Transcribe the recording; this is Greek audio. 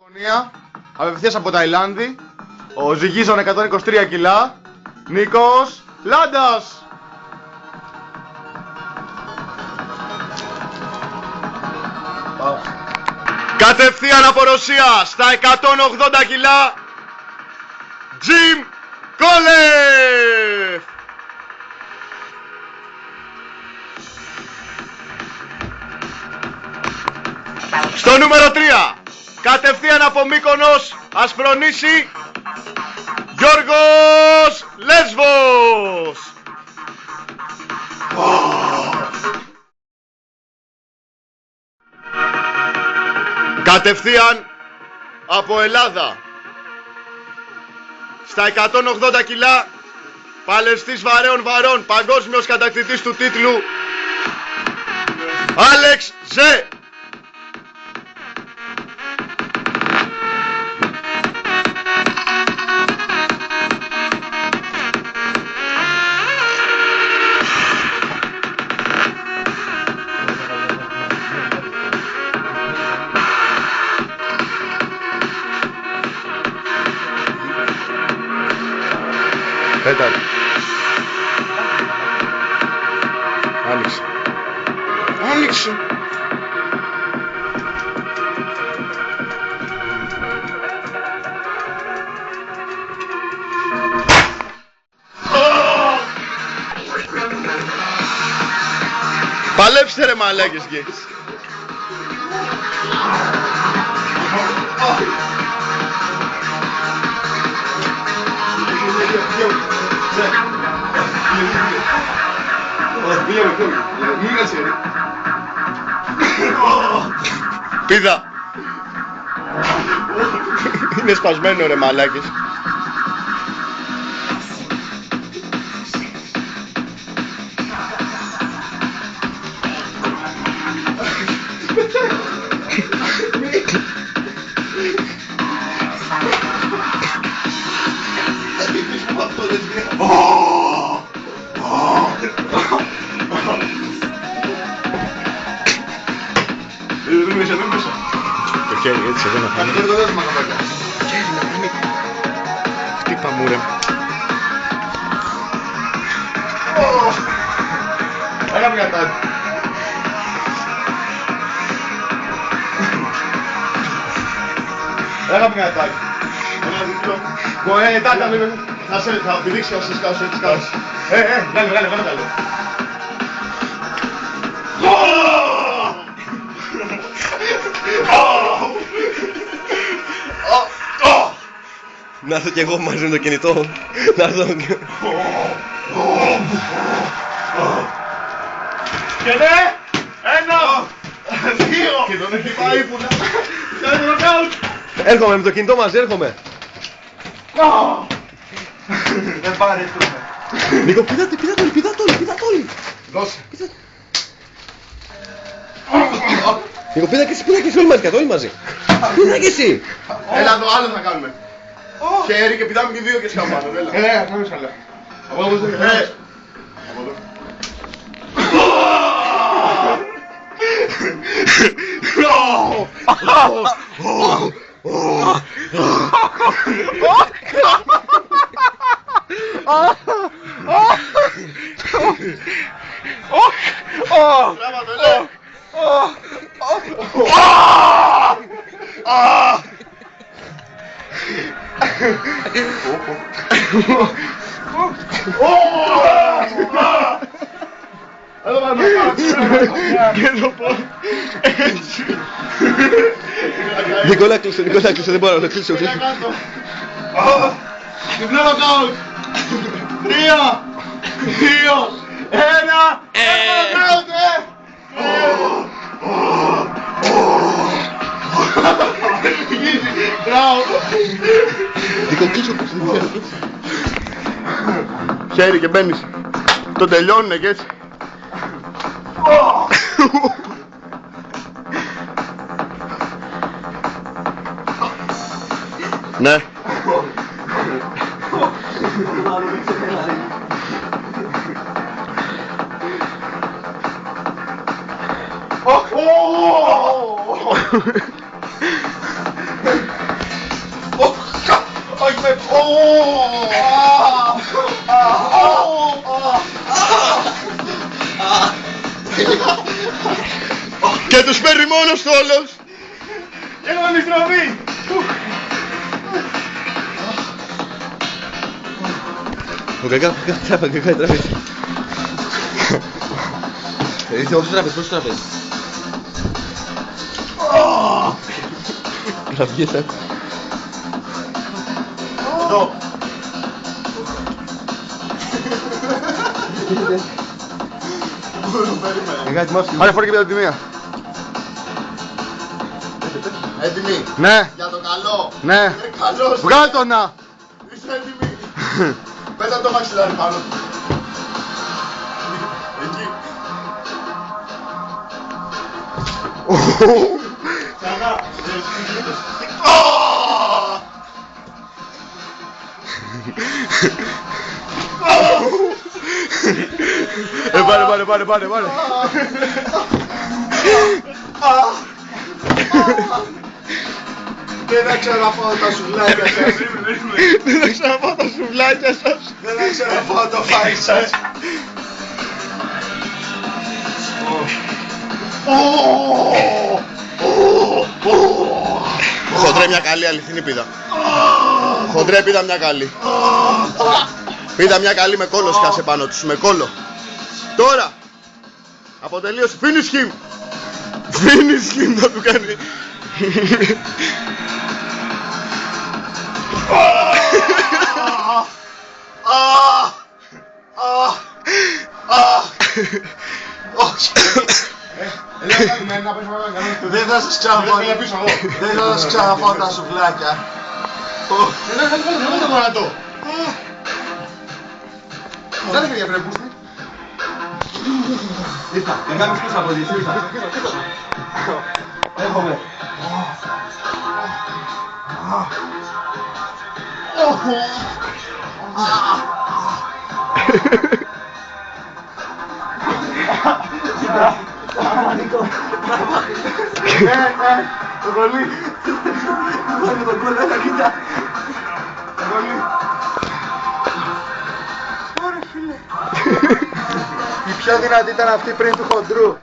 Αγωνία, απευθείας από Ταϊλάνδη, ο Ζυγίζων 123 κιλά, Νίκος Λάντας. Κατευθείαν από Ρωσία στα 180 κιλά, Τζιμ Κόλεφ. Στο νούμερο 3, κατευθείαν από Μύκονος, Ασπρονήσι, Γιώργος Λέσβος. Κατευθείαν από Ελλάδα, στα 180 κιλά, παλαιστής βαρέων βαρών, παγκόσμιος κατακτητής του τίτλου, Άλεξ Ζε. Πέταρε. Άνοιξε. Άνοιξε. Παλέψτε ρε μαλάκες εκεί. Πίδα. Είναι σπασμένο ρε μαλάκες. Το χέρι έτσι εδώ να φάμε. Το χέρι να φάμε. Χτύπα μου ρε. Έλα μια τάτη. Έλα μια τάτη. Τάτα με. Θα πηδήξει όσοι σκάσω έτσι σκάσω. Βγάλε καλό. Να έρθω κι εγώ μαζί με το κινητό. Να έρθω. Και ναι! 1! 2! Και τον έχει πάει που να... Κάνει νοκάουτ! Έρχομαι με το κινητό μαζί, έρχομαι. Δεν παρετούμε. Νίκο, πήδα τόλι. Δώσε. Νίκο, πήδα και εσύ όλοι μαζί. Πήδα και εσύ. Έλα εδώ, άλλο θα κάνουμε. Χέρι και πηδάμε και δύο και σκαμπάνω, έλα. Πάμε σαλά. Από εδώ δεν είναι. Από εδώ. Εδώ πάμε και εδώ πω έτσι. Νικόλα κλείσε, δεν μπορώ να κλείσω. Διπλό νοκάουτ. 3, 2, 1. Νοκάουτ, Νίκο, κλείσω. Χέρι και μπαίνεις. Το τελειώνουνε και έτσι. Ναι. Και τους παίρνει μόνος του όλος. Έχουμε επιστροφή. Κακά τραπέζι. Είσαι όπως τραπέζι, πώς τραπέζι. Κραυγέσαι. Εδώ. Πάρε φόρα και πια την μία. Έτοιμοι. Ναι. Για το καλό. Ναι. Καλός. Βγάλ' το να. Είστε έτοιμοι. Πέτα το μαξιλάρι πάνω. Εκεί. Ξανά. Πάρε. Δεν θα ξαναφάω τα σουβλάκια σας. Δεν θα ξαναπάω τα σουβλάκια σας. Δεν θα ξαναφάω το φάι σας. Χοντρέ μια καλή αληθινή πίδα. Χοντρέ πίδα μια καλή. Πίδα μια καλή με κόλλο σκάσε πάνω τους, με κόλλο. Τώρα. Αποτελείωσε. Finish him. Finish him να του κάνει. Δεν θα σας ξαναφάω τα σουβλάκια. Δεν το γονατό. Δεν είναι για πρέπει. Ήρθα, να κάνεις πίσω από τις ήρθα. Έρχομαι. Το κολλή. Βάλε το κολλή, έλα κοίτα. Το κολλή. Ωραία φίλε. Η πιο δυνατή ήταν αυτή πριν του χοντρού.